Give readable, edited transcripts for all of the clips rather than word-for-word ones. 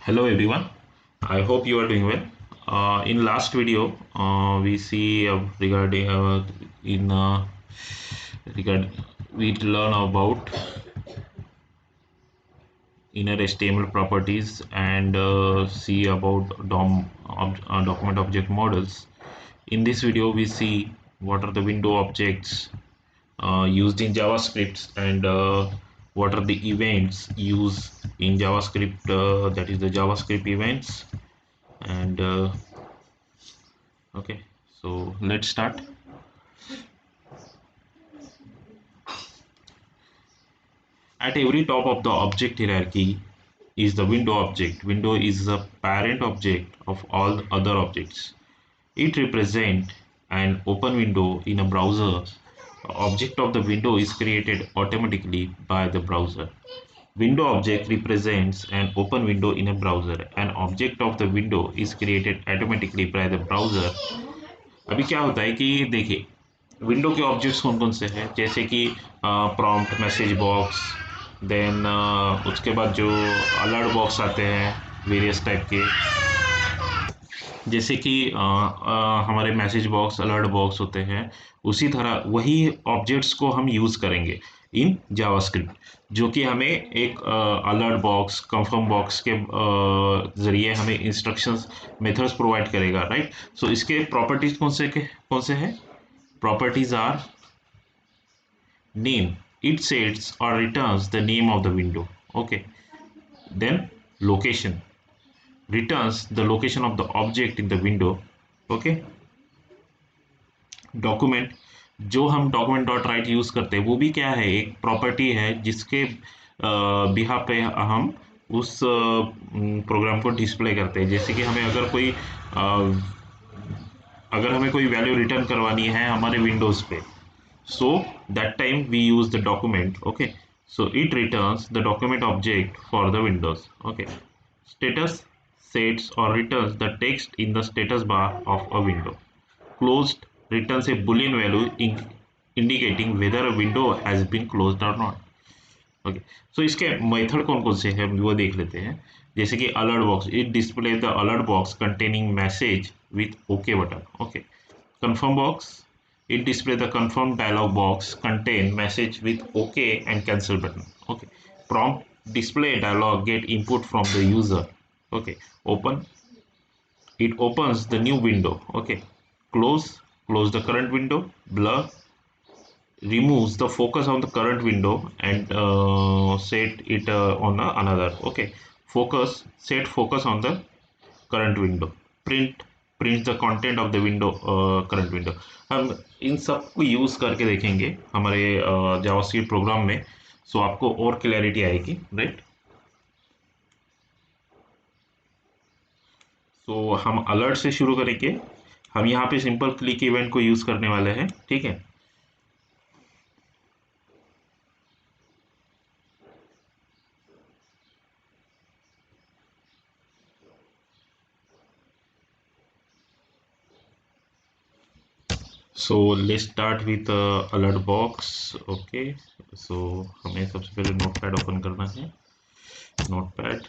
Hello everyone. I hope you are doing well. In last video, we see regarding in regard we learn about inner HTML properties and see about document object models. In this video, we see what are the window objects used in JavaScript and what are the events used in JavaScript. That is the JavaScript events and okay, so let's start. At every top of the object hierarchy is the window object. Window is the parent object of all other objects. It represents an open window in a browser. Object of the window is created automatically by the browser. Window object represents an open window in a browser. An object of the window is created automatically by the browser. अभी क्या होता है कि देखिए window के objects कौन कौन से हैं, जैसे कि प्रॉम्प्ट, मैसेज बॉक्स, देन उसके बाद जो अलर्ट बॉक्स आते हैं वेरियस टाइप के, जैसे कि हमारे मैसेज बॉक्स, अलर्ट बॉक्स होते हैं, उसी तरह वही ऑब्जेक्ट्स को हम यूज़ करेंगे इन जावास्क्रिप्ट, जो कि हमें एक अलर्ट बॉक्स, कंफर्म बॉक्स के ज़रिए हमें इंस्ट्रक्शंस, मेथड्स प्रोवाइड करेगा, राइट। सो इसके प्रॉपर्टीज कौन से हैं? Properties are name, it sets or returns the name of the window. Okay, then location, returns the location of the object in the window. Okay, document, जो हम document dot write use करते हैं वो भी क्या है, एक प्रॉपर्टी है जिसके बिहा पे हम उस प्रोग्राम को डिस्प्ले करते हैं। जैसे कि हमें अगर हमें कोई वैल्यू रिटर्न करवानी है हमारे विंडोज पे, so that time we use the document. Okay, so it returns the document object for the windows. Okay, status sets or returns the text in the status bar of a window. Closed returns a boolean value indicating whether a window has been closed or not. Okay, so इसके method कौन कौन से हैं वो देख लेते हैं। जैसे कि alert box, it display the alert box containing message with okay button. Okay, confirm box, it display the confirm dialog box contain message with OK and cancel button. Okay, prompt display dialog get input from the user. Okay, open, it opens the new window. Okay, close the current window. Blur removes the focus on the current window and set it on another. Okay, set focus on the current window. Prints the content of the window, current window. हम इन सब को use करके देखेंगे हमारे JavaScript programme में, सो आपको और clarity आएगी, राइट। सो हम अलर्ट से शुरू करेंगे। हम यहाँ पे सिंपल क्लिक इवेंट को यूज करने वाले हैं, ठीक है। So let's start with alert box. Okay, so हमें सबसे पहले नोटपैड ओपन करना है। नोटपैड,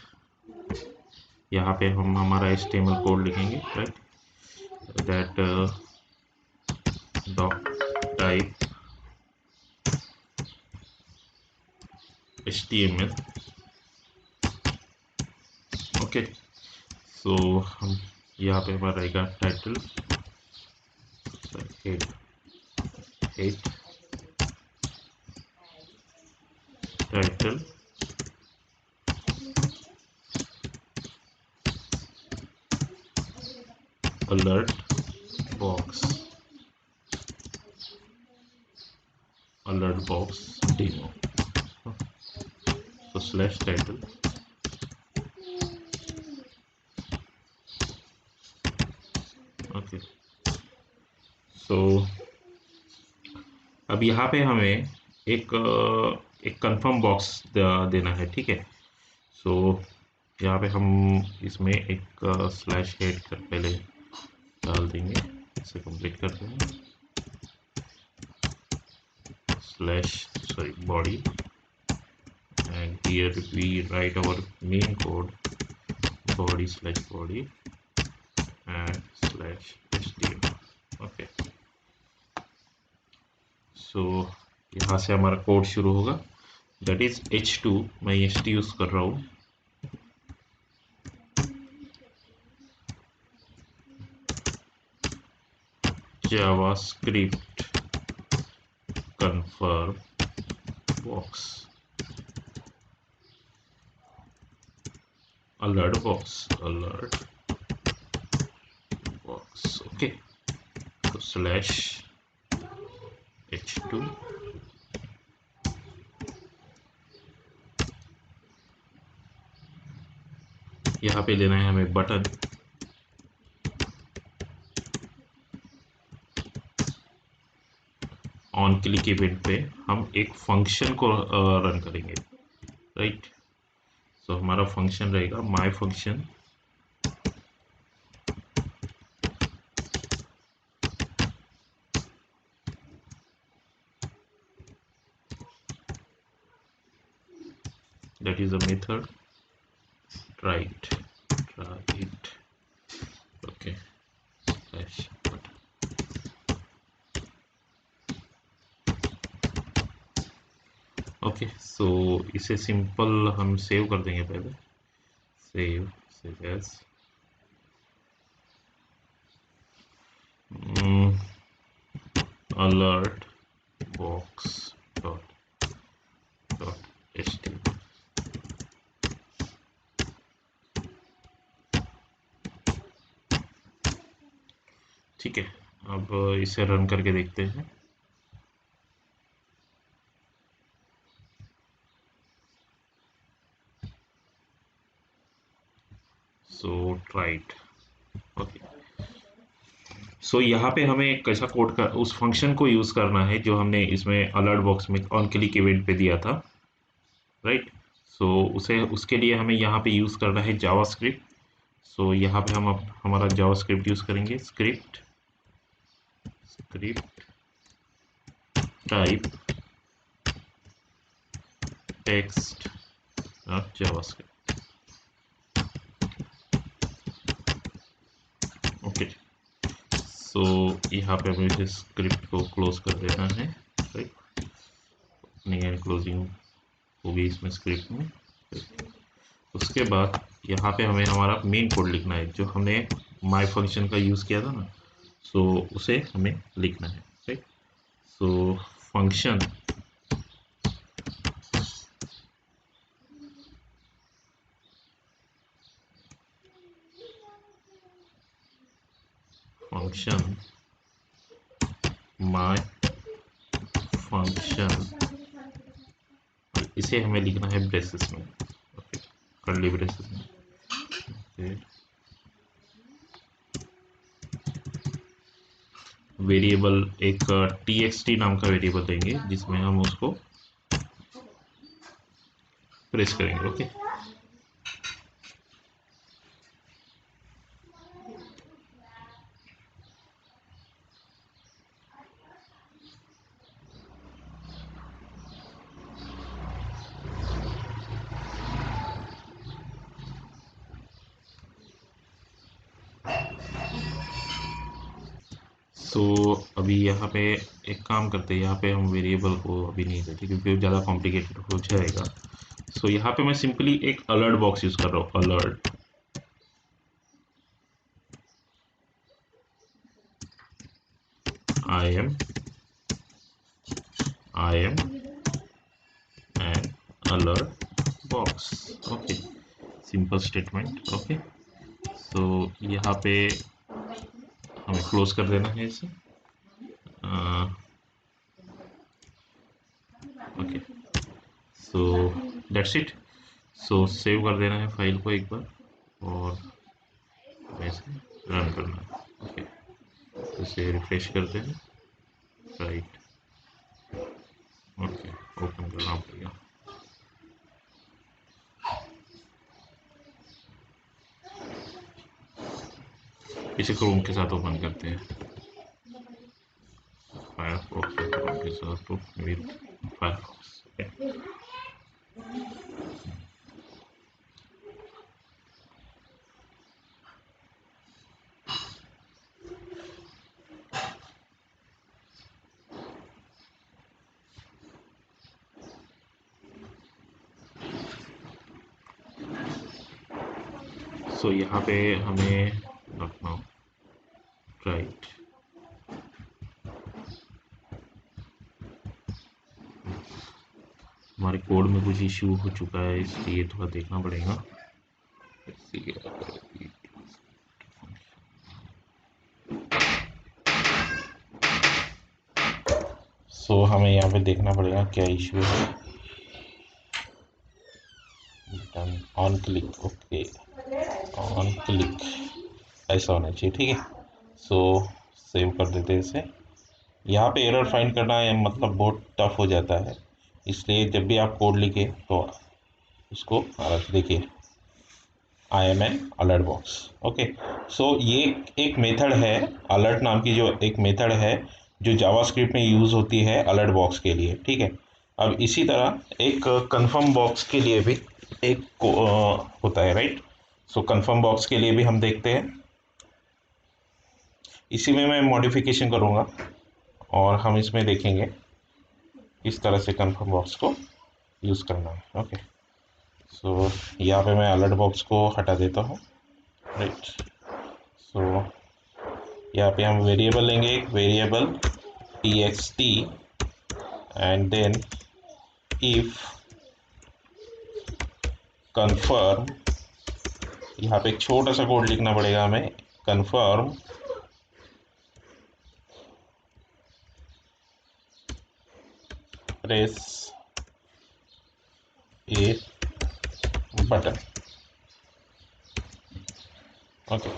यहाँ पे हम हमारा HTML कोड लिखेंगे, right. That doc type HTML। Okay, so हम यहाँ पे हमारा रहेगा title, head, title, alert box, alert box demo. तो स्लैश टाइटल, ओके। सो अब यहाँ पे हमें एक कंफर्म बॉक्स देना है, ठीक है। सो यहाँ पे हम इसमें एक स्लैश हेड कर पहले डाल देंगे, इसे कंप्लीट करते हैं। body, and here we write our main code, body and /html. Okay, so यहाँ से हमारा कोड शुरू होगा, दैट इज h2, मैं ht यूज कर रहा हूँ। JavaScript confirm box, alert box, okay, तो /h2 यहाँ पे लेना है हमें बटन, ऑन क्लिक इवेंट पे हम एक फंक्शन को रन करेंगे, राइट। सो हमारा फंक्शन रहेगा my function that is a method try it, okay, button. Okay, so इसे सिंपल हम सेव कर देंगे पहले, save as alert box dot html। ठीक है, अब इसे रन करके देखते हैं। सो ट्राइड, ओके। सो यहाँ पे हमें एक कैसा कोड का उस फंक्शन को यूज करना है जो हमने इसमें अलर्ट बॉक्स में ऑन क्लिक इवेंट पे दिया था, राइट। सो उसे उसके लिए हमें यहाँ पे यूज करना है जावास्क्रिप्ट। सो यहाँ पे हम हमारा जावास्क्रिप्ट यूज करेंगे, script type text JavaScript, okay. So यहाँ पे हमें इस स्क्रिप्ट को क्लोज कर देना है, राइट। ओपनिंग एंड क्लोजिंग होगी इसमें स्क्रिप्ट में। उसके बाद यहाँ पे हमें हमारा मेन कोड लिखना है जो हमने माय फंक्शन का यूज़ किया था ना, सो उसे हमें लिखना है, right. So function my function, इसे हमें लिखना है ब्रेसेस में, ओके, कर्ली ब्रेसेस में, ओके। वेरिएबल एक txt नाम का वेरिएबल देंगे जिसमें हम उसको प्रेस करेंगे, ओके। सो अभी यहाँ पे एक काम करते हैं, यहाँ पे हम वेरिएबल को अभी नहीं देते क्योंकि ज़्यादा कॉम्प्लिकेटेड हो जाएगा। सो यहाँ पे मैं सिंपली एक अलर्ट बॉक्स यूज कर रहा हूँ, alert I am an alert box, okay, simple statement, okay. So यहाँ पे हमें क्लोज कर देना है इसे, okay. So that's it. So save कर देना है फाइल को एक बार और ऐसे रन करना है, ओके। इसे रिफ्रेश करते हैं, राइट, ओके, ओपन करना पड़ेगा। इसे क्रोम के साथ ओपन करते हैं, फायरफॉक्स क्रोम के साथ विद फायरफॉक्स, सो यहाँ पे हमें रखना राइट। हमारे कोड में कुछ इश्यू हो चुका है, इसलिए थोड़ा देखना पड़ेगा। सो हमें यहाँ पे देखना पड़ेगा क्या इश्यू है। On click, okay, on click ऐसा होना चाहिए, ठीक है। सो सेव कर देते हैं इसे। यहाँ पे एरर फाइंड करना है मतलब बहुत टफ हो जाता है, इसलिए जब भी आप कोड लिखे तो उसको देखिए I am an alert box, okay. So ये एक मेथड है, अलर्ट नाम की जो एक मेथड है जो जावास्क्रिप्ट में यूज़ होती है अलर्ट बॉक्स के लिए, ठीक है। अब इसी तरह एक कंफर्म बॉक्स के लिए भी एक होता है, राइट। सो कंफर्म बॉक्स के लिए भी हम देखते हैं, इसी में मैं मॉडिफिकेशन करूँगा और हम इसमें देखेंगे किस तरह से कंफर्म बॉक्स को यूज़ करना है, ओके। सो यहाँ पे मैं अलर्ट बॉक्स को हटा देता हूँ, राइट। सो यहाँ पे हम वेरिएबल लेंगे, एक variable txt and then if confirm, यहाँ पे एक छोटा सा कोड लिखना पड़ेगा हमें, confirm press a button, okay.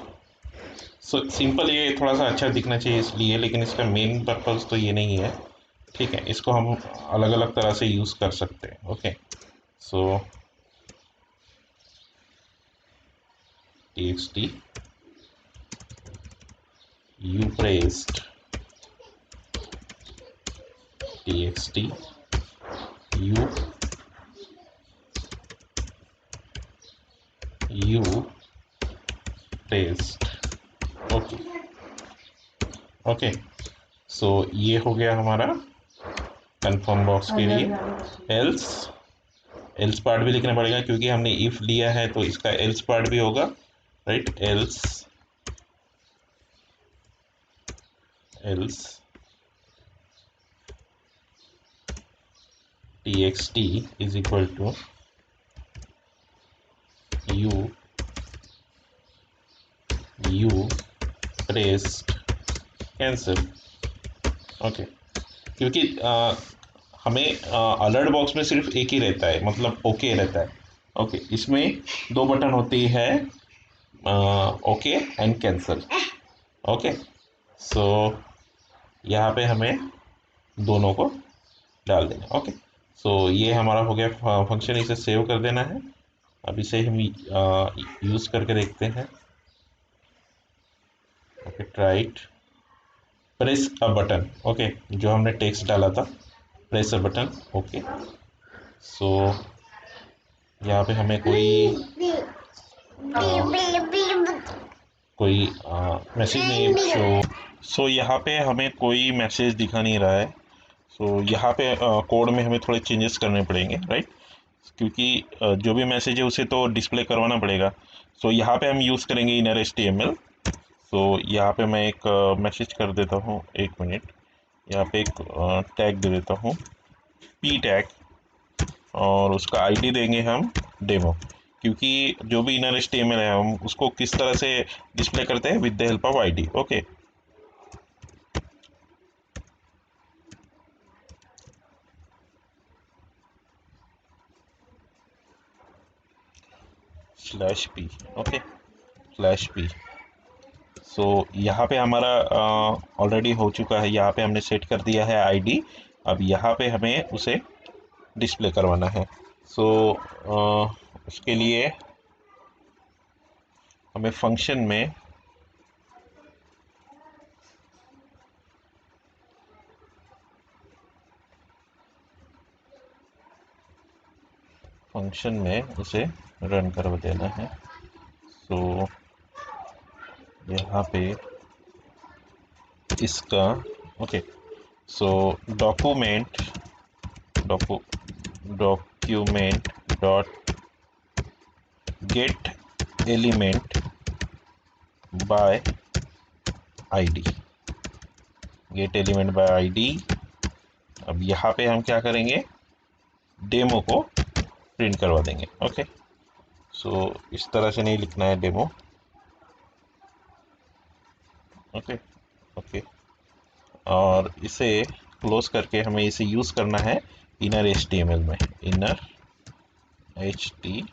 So simple, ये थोड़ा सा अच्छा दिखना चाहिए इसलिए, लेकिन इसका मेन पर्पज़ तो ये नहीं है, ठीक है। इसको हम अलग अलग तरह से यूज़ कर सकते हैं, okay. So txt you pressed txt you pressed, okay okay. So ये हो गया हमारा कंफर्म बॉक्स के लिए। एल्स पार्ट भी लिखना पड़ेगा क्योंकि हमने इफ लिया है तो इसका एल्स पार्ट भी होगा, right. Else txt is equal to you pressed cancel, okay. क्योंकि हमें अलर्ट बॉक्स में सिर्फ एक ही रहता है, मतलब ओके रहता है, ओके। इसमें दो बटन होती है, okay and cancel, okay. So यहाँ पे हमें दोनों को डाल देना, ओके। सो ये हमारा हो गया फंक्शन, इसे सेव कर देना है। अब इसे हम यूज़ करके देखते हैं, okay. Try it press a button, okay, जो हमने टेक्स्ट डाला था, press a button, okay. So यहाँ पे हमें कोई मैसेज नहीं शो, सो यहाँ पे हमें कोई मैसेज दिखा नहीं रहा है। सो यहाँ पे कोड में हमें थोड़े चेंजेस करने पड़ेंगे, राइट। क्योंकि जो भी मैसेज है उसे तो डिस्प्ले करवाना पड़ेगा। सो यहाँ पे हम यूज़ करेंगे इनर HTML। सो यहाँ पे मैं एक मैसेज कर देता हूँ, एक मिनट। यहाँ पे एक टैग दे देता हूँ, p टैग, और उसका आईडी देंगे हम डेमो, क्योंकि जो भी इनर HTML है हम उसको किस तरह से डिस्प्ले करते हैं, with the help of ID, okay. /p, okay, /p। सो यहाँ पे हमारा ऑलरेडी हो चुका है, यहाँ पे हमने सेट कर दिया है आईडी। अब यहाँ पे हमें उसे डिस्प्ले करवाना है। सो उसके लिए हमें फंक्शन में उसे रन करवा देना है। सो यहाँ पे इसका, okay. So document dot gate element by ID, gate element by ID. अब यहाँ पे हम क्या करेंगे, डेमो को प्रिंट करवा देंगे। ओके, सो इस तरह से नहीं लिखना है डेमो। ओके ओके, और इसे क्लोज करके हमें इसे यूज़ करना है इनर HTML में, इनर HTML।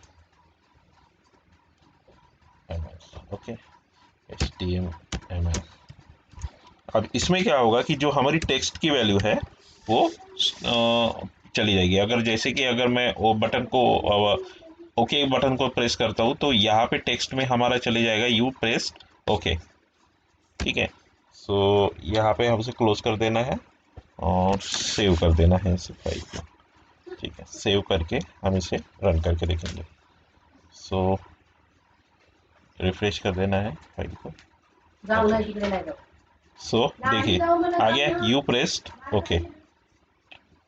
Okay, HTML। अब इसमें क्या होगा कि जो हमारी टेक्स्ट की वैल्यू है वो चली जाएगी। अगर जैसे कि अगर मैं वो बटन को ओके बटन को प्रेस करता हूँ तो यहाँ पे टेक्स्ट में हमारा चले जाएगा यू प्रेस्ड ओके। ठीक है, सो यहाँ पे हमसे क्लोज कर देना है और सेव कर देना है इस फाइल को। ठीक है, सेव करके हम इसे रन करके देखेंगे। सो रिफ्रेश कर देना है फाइल को। सो देखिए आ गया you pressed okay,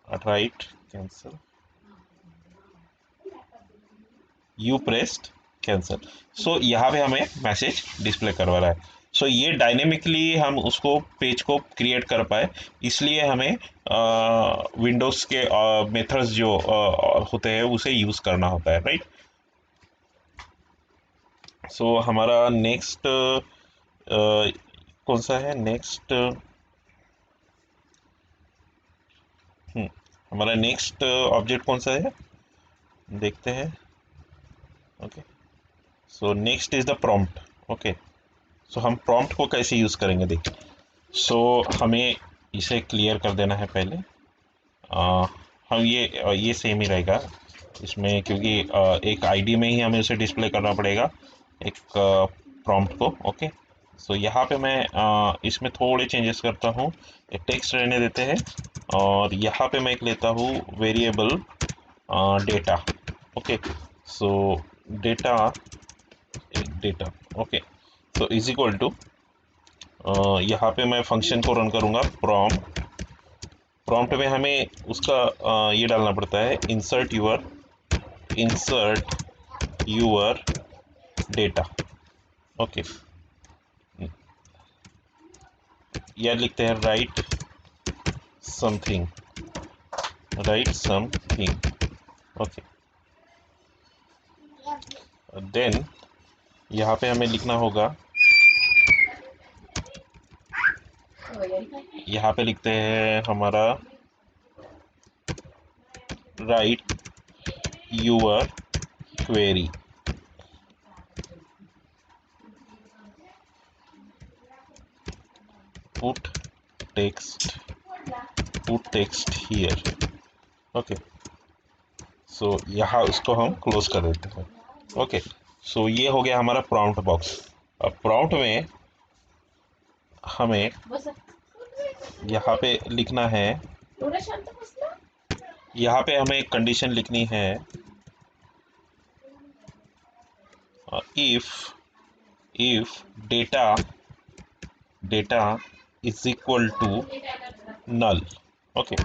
right cancel, you pressed cancel. So यहाँ पे हमें मैसेज डिस्प्ले करवा रहा है। सो ये डायनेमिकली हम उसको पेज को क्रिएट कर पाए, इसलिए हमें विंडोज़ के मेथड्स जो होते हैं उसे यूज़ करना होता है, राइट। सो हमारा नेक्स्ट कौन सा है, नेक्स्ट हमारा नेक्स्ट ऑब्जेक्ट कौन सा है देखते हैं। Okay, so next is the prompt. Okay, so हम प्रॉम्प्ट को कैसे यूज़ करेंगे देखिए। सो हमें इसे क्लियर कर देना है पहले। हम ये सेम ही रहेगा इसमें, क्योंकि एक आईडी में ही हमें उसे डिस्प्ले करना पड़ेगा एक प्रॉम्प्ट को। ओके, सो यहाँ पे मैं इसमें थोड़े चेंजेस करता हूँ, एक टेक्स्ट रहने देते हैं और यहाँ पे मैं एक लेता हूँ variable data. Okay, so data data okay, so is equal to यहाँ पे मैं फंक्शन को रन करूँगा प्रॉम्प्ट। प्रॉम्प्ट में हमें उसका ये डालना पड़ता है इंसर्ट यूर डेटा। ओके, या लिखते हैं राइट समथिंग। ओके, देन यहाँ पे हमें लिखना होगा, यहाँ पे लिखते हैं हमारा write your query. Put text here. Okay, so यहाँ उसको हम क्लोज कर देते हैं। ओके, सो ये हो गया हमारा प्रॉम्प्ट बॉक्स। अब प्रॉम्प्ट में हमें यहाँ पे लिखना है, यहाँ पे हमें एक कंडीशन लिखनी है, if data is equal to null. Okay,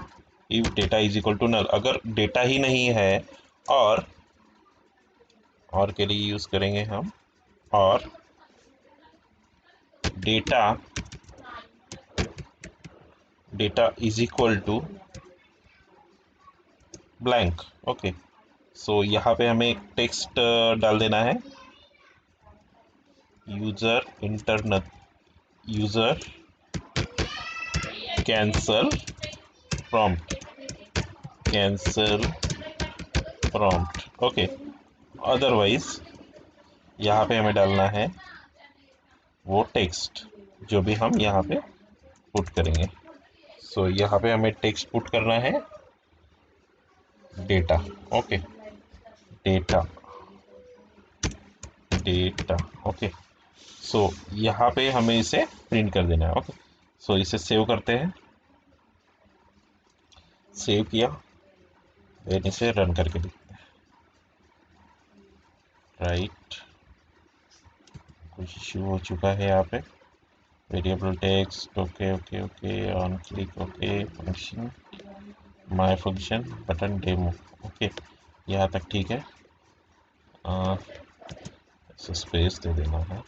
if data is equal to null, अगर डेटा ही नहीं है और के लिए यूज करेंगे हम, और data is equal to blank. Okay, so यहाँ पे हमें एक टेक्स्ट डाल देना है, user cancel prompt. Okay, otherwise यहाँ पे हमें डालना है वो टेक्स्ट जो भी हम यहाँ पे पुट करेंगे। सो यहाँ पे हमें टेक्स्ट पुट करना है data. Okay, data okay, so यहाँ पे हमें इसे प्रिंट कर देना है। ओके, सो इसे सेव करते हैं, सेव किया, देन इसे रन करके देखते हैं। राइट, कुछ इश्यू हो चुका है यहाँ पे, variable text okay okay okay, on click okay, function my function button demo. Okay, यहाँ तक ठीक है, स्पेस दे देना है।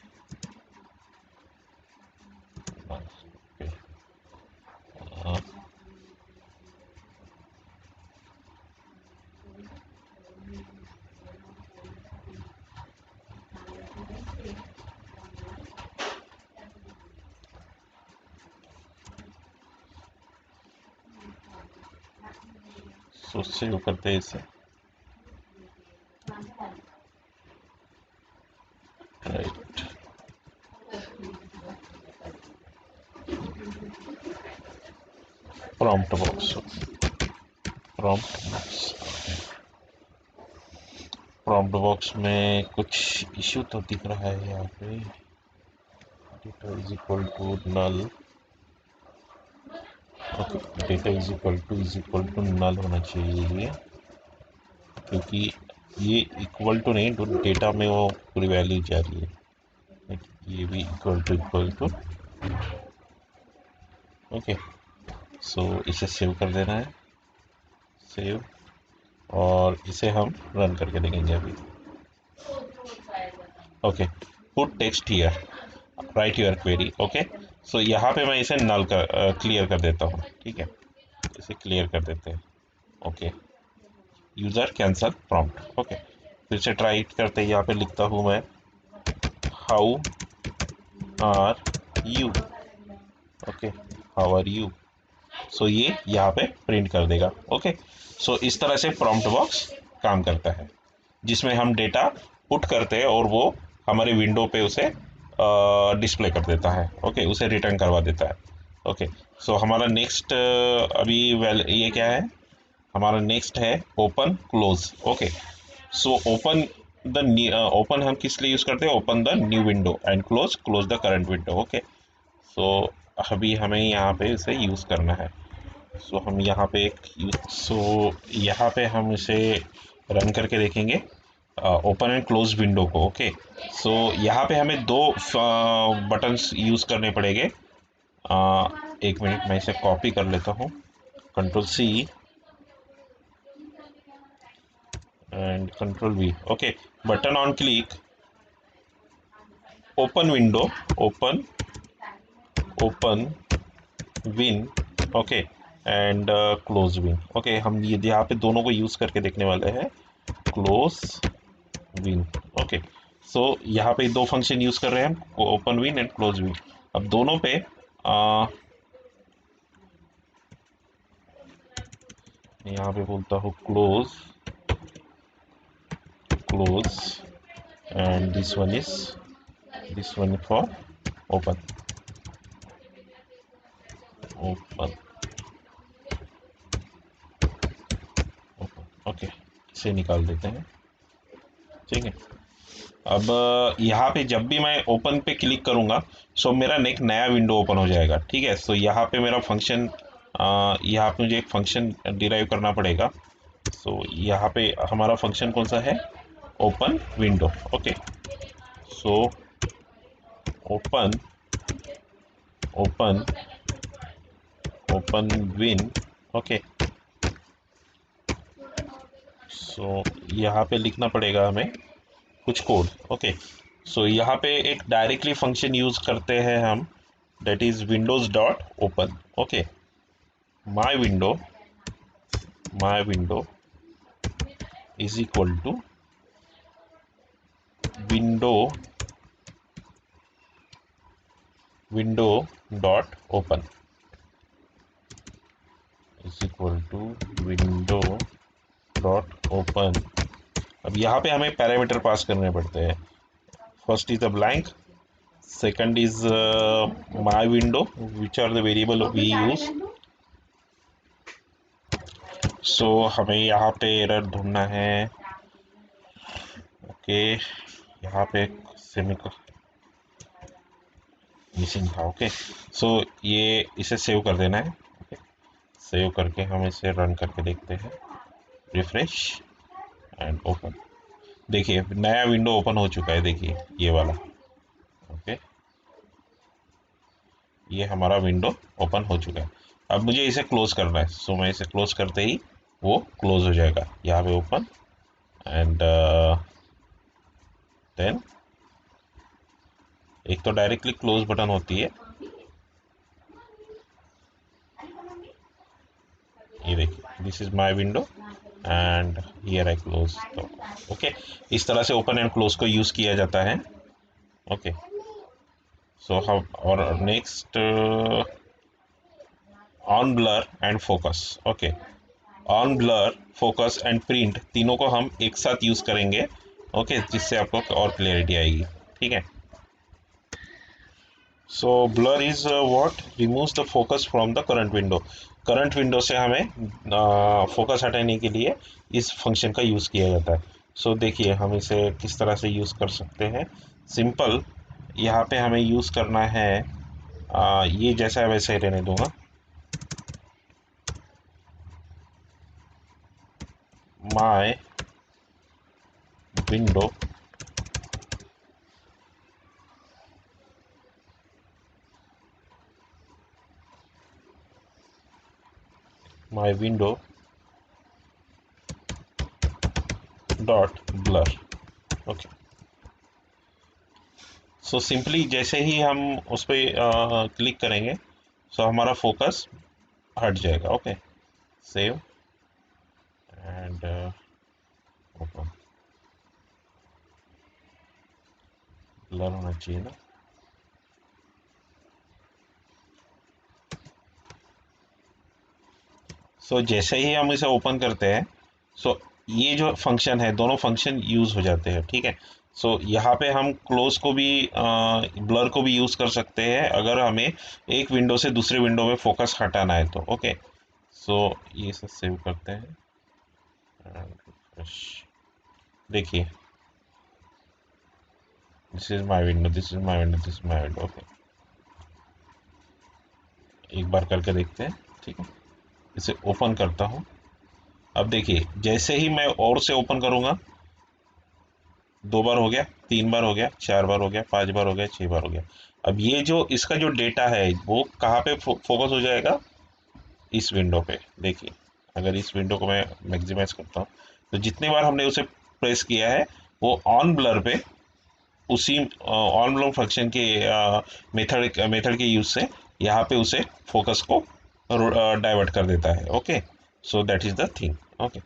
सो सेव करते हैं इसे, right. Prompt box, prompt box में कुछ इश्यू तो दिख रहा है यहाँ पे। Data is equal to null, okay, data is equal to null होना चाहिए ये, क्योंकि ये इक्वल टू नहीं, तो डेटा में वो पूरी वैल्यू जा रही है। ये भी इक्वल टू, ओके। सो इसे सेव कर देना है, सेव, और इसे हम रन करके देखेंगे अभी। Okay, put text here, write your query, okay. So यहाँ पे मैं इसे नल कर क्लियर कर देता हूँ, ठीक है, इसे क्लियर कर देते हैं, okay. User cancel prompt, okay. फिर से ट्राई करते हैं, यहाँ पे लिखता हूँ मैं how are you, okay, how are you. So ये यहाँ पे प्रिंट कर देगा, ओके। सो इस तरह से प्रॉम्प्ट बॉक्स काम करता है, जिसमें हम डेटा पुट करते हैं और वो हमारे विंडो पे उसे डिस्प्ले कर देता है, ओके, उसे रिटर्न करवा देता है, ओके। सो हमारा नेक्स्ट अभी ये क्या है, हमारा नेक्स्ट है open close, okay. So open the open हम किस लिए यूज़ करते हैं, open the new window, and close the current window, okay. So अभी हमें यहाँ पे इसे यूज़ करना है। सो हम यहाँ पे यहाँ पे हम इसे रन करके देखेंगे, ओपन एंड क्लोज विंडो को, ओके। सो यहाँ पे हमें दो बटन्स यूज़ करने पड़ेंगे। एक मिनट, मैं इसे कॉपी कर लेता हूँ, Ctrl+C and Ctrl+V, okay. Button on click, open window, open win, okay, and close win, okay. हम ये यहाँ पे दोनों को यूज़ करके देखने वाले हैं, क्लोज विन, ओके। सो यहाँ पे दो फंक्शन यूज़ कर रहे हैं हम, open win and close win. अब दोनों पे यहाँ पे बोलता हूँ close and this one for open, okay. इसे निकाल देते हैं, ठीक है। अब यहाँ पे जब भी मैं ओपन पे क्लिक करूँगा, सो मेरा एक नया विंडो ओपन हो जाएगा, ठीक है। सो यहाँ पे मेरा फंक्शन, यहाँ पे मुझे एक फंक्शन डिराइव करना पड़ेगा। सो यहाँ पे हमारा फंक्शन कौन सा है, open window, okay. So open open open win, okay. So यहाँ पे लिखना पड़ेगा हमें कुछ कोड, ओके। सो यहाँ पे एक डायरेक्टली फंक्शन यूज़ करते हैं हम, that is windows dot open, okay। my window is equal to window dot open, is equal to window dot open। अब यहाँ पे हमें पैरामीटर पास करने पड़ते हैं। First is the blank, second is my window, which are the variable we use। सो हमें यहाँ पे एरर ढूंढना है, ओके। यहाँ पे मिसिंग था, ओके। सो ये इसे सेव कर देना है, ओके। सेव करके हम इसे रन करके देखते हैं, रिफ्रेश एंड ओपन। देखिए नया विंडो ओपन हो चुका है, देखिए ये वाला, ओके। ये हमारा विंडो ओपन हो चुका है। अब मुझे इसे क्लोज करना है, सो मैं इसे क्लोज करते ही वो क्लोज हो जाएगा। यहाँ पे ओपन एंड देन एक तो डायरेक्टली क्लोज बटन होती है, ये देखिए, this is my window and here I close, तो ओके। इस तरह से ओपन एंड क्लोज को यूज़ किया जाता है Okay, so how our next on blur and focus. Okay, on blur, focus and print तीनों को हम एक साथ यूज करेंगे। ओके, जिससे आपको और क्लियरिटी आएगी। ठीक है। So blur is what removes the focus from the current window. Current window से हमें फोकस हटाने के लिए इस फंक्शन का यूज़ किया जाता है। सो देखिए हम इसे किस तरह से यूज़ कर सकते हैं। सिंपल, यहाँ पे हमें यूज़ करना है ये जैसा है वैसे ही रहने दूंगा। My window my window dot blur. Okay, so simply जैसे ही हम उस पर क्लिक करेंगे सो हमारा फोकस हट जाएगा। Okay, save and open. Blur होना चाहिए ना। सो जैसे ही हम इसे ओपन करते हैं सो ये जो फंक्शन है, दोनों फंक्शन यूज़ हो जाते हैं। ठीक है। सो यहाँ पे हम क्लोज को भी ब्लर को भी यूज़ कर सकते हैं अगर हमें एक विंडो से दूसरे विंडो में फोकस हटाना है तो। ओके, सो ये सब सेव करते हैं। देखिए, this is my window, this is my window, this is my window. Okay, एक बार करके देखते हैं। ठीक है, इसे ओपन करता हूँ। अब देखिए जैसे ही मैं और से ओपन करूँगा, 2 बार हो गया, 3 बार हो गया, 4 बार हो गया, 5 बार हो गया, 6 बार हो गया। अब ये जो इसका जो डेटा है वो कहाँ पे फोकस हो जाएगा? इस विंडो पे। देखिए, अगर इस विंडो को मैं मैक्सिमाइज करता हूँ तो जितने बार हमने उसे प्रेस किया है वो ऑन ब्लर पे उसी ऑन ब्लर फंक्शन के मेथड के यूज से यहाँ पे उसे फोकस को डाइवर्ट कर देता है। Okay, so that is the thing. Okay,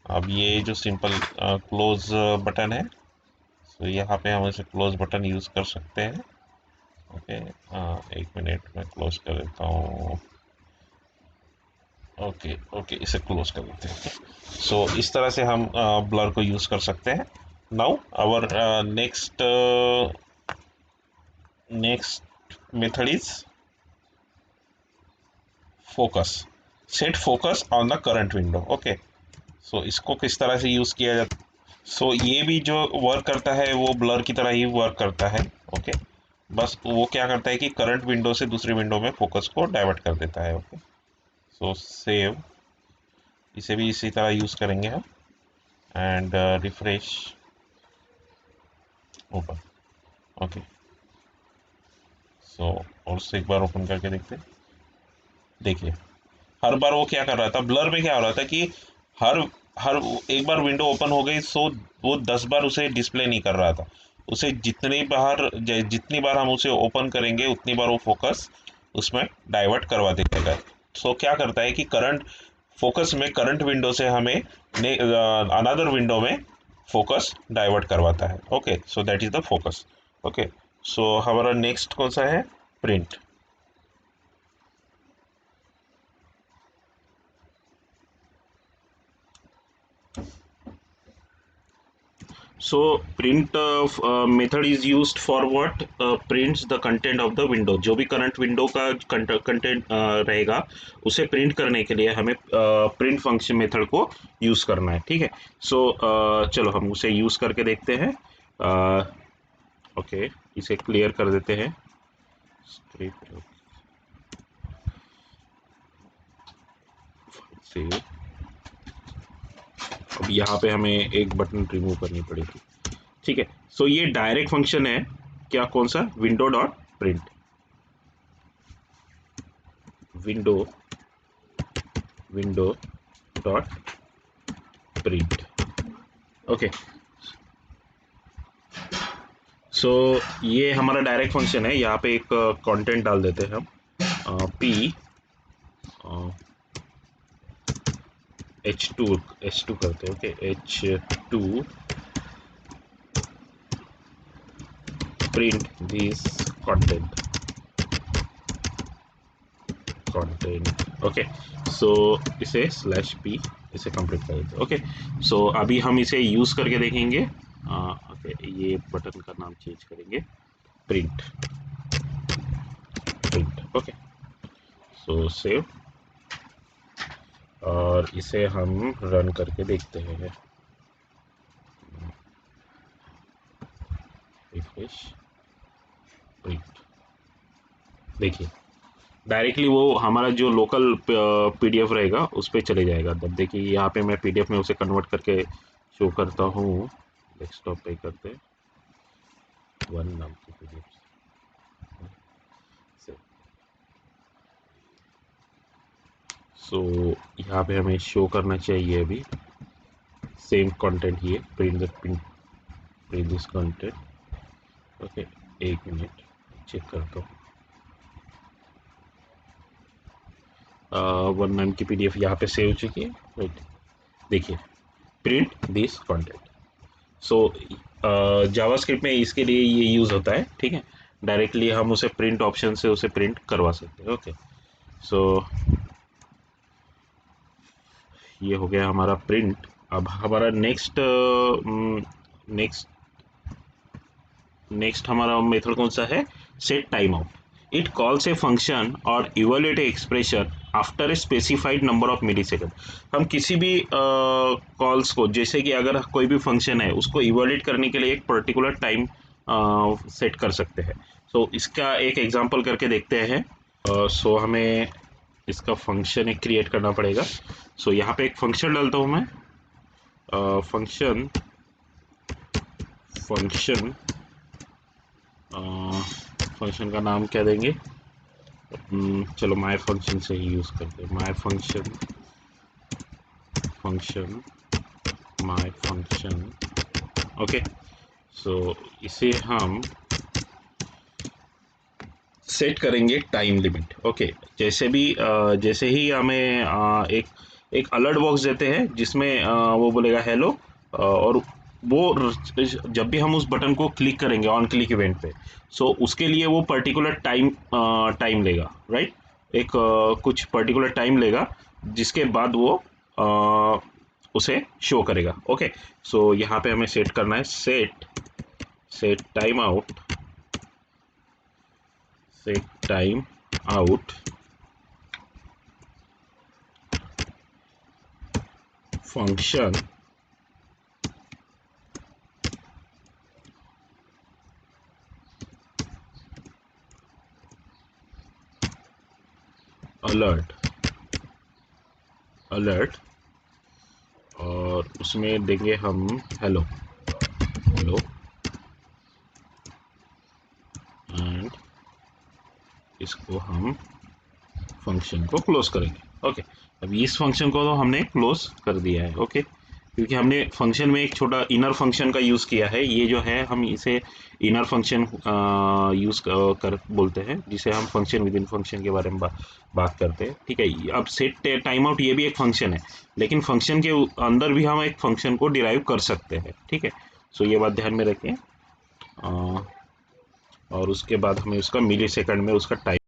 अब ये जो सिंपल क्लोज बटन है, सो यहाँ पे हम इसे क्लोज बटन यूज कर सकते हैं। ओके, 1 मिनट में क्लोज कर देता हूँ। ओके ओके, इसे क्लोज कर देते हैं। सो इस तरह से हम ब्लर को यूज कर सकते हैं। Now our next method is focus. Set focus on the current window. Okay, so इसको किस तरह से यूज किया जाता है? सो ये भी जो वर्क करता है वो ब्लर की तरह ही वर्क करता है। ओके, बस वो क्या करता है कि करंट विंडो से दूसरी विंडो में फोकस को डाइवर्ट कर देता है। ओके, सो सेव, इसे भी इसी तरह यूज करेंगे हम एंड रिफ्रेश, ओपन। ओके, सो और से एक बार ओपन करके देखते हैं। देखिए, हर बार वो क्या कर रहा था, ब्लर में क्या हो रहा था कि हर हर एक बार विंडो ओपन हो गई सो वो 10 बार उसे डिस्प्ले नहीं कर रहा था। उसे जितनी बार हम उसे ओपन करेंगे उतनी बार वो फोकस उसमें डाइवर्ट करवा देगा। सो क्या करता है कि करंट फोकस में करंट विंडो से हमें अनदर विंडो में फोकस डाइवर्ट करवाता है। Okay, so that is the focus. Okay, so हमारा नेक्स्ट कौन सा है? Print. So print method is used for what? Prints the content of the window। जो भी करंट विंडो का कंटेंट रहेगा उसे प्रिंट करने के लिए हमें प्रिंट फंक्शन मेथड को यूज करना है। ठीक है। सो चलो हम उसे यूज करके देखते हैं। ओके, इसे क्लियर कर देते हैं। स्क्रिप्ट से अब यहाँ पे हमें एक बटन रिमूव करनी पड़ेगी। ठीक है। सो ये डायरेक्ट फंक्शन है। क्या? कौन सा? Window dot print. Window window dot print. Okay, so ये हमारा डायरेक्ट फंक्शन है। यहाँ पे एक कंटेंट डाल देते हैं हम। पी H2 करते हैं। ओके, H2 print this content okay. So इसे /p इसे कंप्लीट कर देते। ओके, सो अभी हम इसे यूज करके देखेंगे। ओके, ये बटन का नाम चेंज करेंगे, प्रिंट। ओके, सो सेव, और इसे हम रन करके देखते हैं। रिफ्रेश, प्रिंट, देखिए डायरेक्टली वो हमारा जो लोकल पीडीएफ रहेगा उस पर चले जाएगा। तब देखिए यहाँ पे मैं पीडीएफ में उसे कन्वर्ट करके शो करता हूँ। डेस्कटॉप पे करते वन नाम की पीडीएफ से। सो यहाँ पे हमें शो करना चाहिए अभी सेम कंटेंट, ये प्रिंट दिस कंटेंट। ओके, एक मिनट चेक करता हूँ। वन नाम की पीडीएफ यहाँ पे सेव हो चुकी है, राइट। देखिए, print this content. So JavaScript में इसके लिए ये यूज़ होता है, ठीक है। डायरेक्टली हम उसे प्रिंट ऑप्शन से उसे प्रिंट करवा सकते हैं। ओके, सो ये हो गया हमारा प्रिंट। अब हमारा नेक्स्ट हमारा मेथड कौन सा है? Set time out. It calls a function और evaluate a expression after a specified number of millisecond. हम किसी भी कॉल्स को, जैसे कि अगर कोई भी फंक्शन है उसको इवैल्यूएट करने के लिए एक पर्टिकुलर टाइम सेट कर सकते हैं। सो इसका एक एग्जांपल करके देखते हैं। सो हमें इसका फंक्शन एक क्रिएट करना पड़ेगा। सो यहाँ पे एक फंक्शन डालता हूँ मैं। फंक्शन का नाम क्या देंगे? चलो माय फंक्शन से ही यूज करते हैं। My function okay. सो इसे हम सेट करेंगे टाइम लिमिट। ओके, जैसे ही हमें एक अलर्ट बॉक्स देते हैं जिसमें वो बोलेगा हेलो, और वो जब भी हम उस बटन को क्लिक करेंगे ऑन क्लिक इवेंट पे, सो उसके लिए वो पर्टिकुलर टाइम लेगा, राइट। एक कुछ पर्टिकुलर टाइम लेगा जिसके बाद वो उसे शो करेगा। ओके, सो यहाँ पे हमें सेट करना है set time out function alert, और उसमें देंगे हम हेलो, एंड इसको हम फंक्शन को क्लोज करेंगे। ओके, अब इस फंक्शन को तो हमने क्लोज कर दिया है। ओके, क्योंकि हमने फंक्शन में एक छोटा इनर फंक्शन का यूज़ किया है। ये जो है हम इसे इनर फंक्शन यूज़ कर बोलते हैं, जिसे हम फंक्शन विद इन फंक्शन के बारे में बात करते हैं, ठीक है। अब सेट टाइम आउट ये भी एक फंक्शन है, लेकिन फंक्शन के अंदर भी हम एक फंक्शन को डिराइव कर सकते हैं, ठीक है। सो ये बात ध्यान में रखें। और उसके बाद हमें उसका मिली सेकंड में उसका टाइम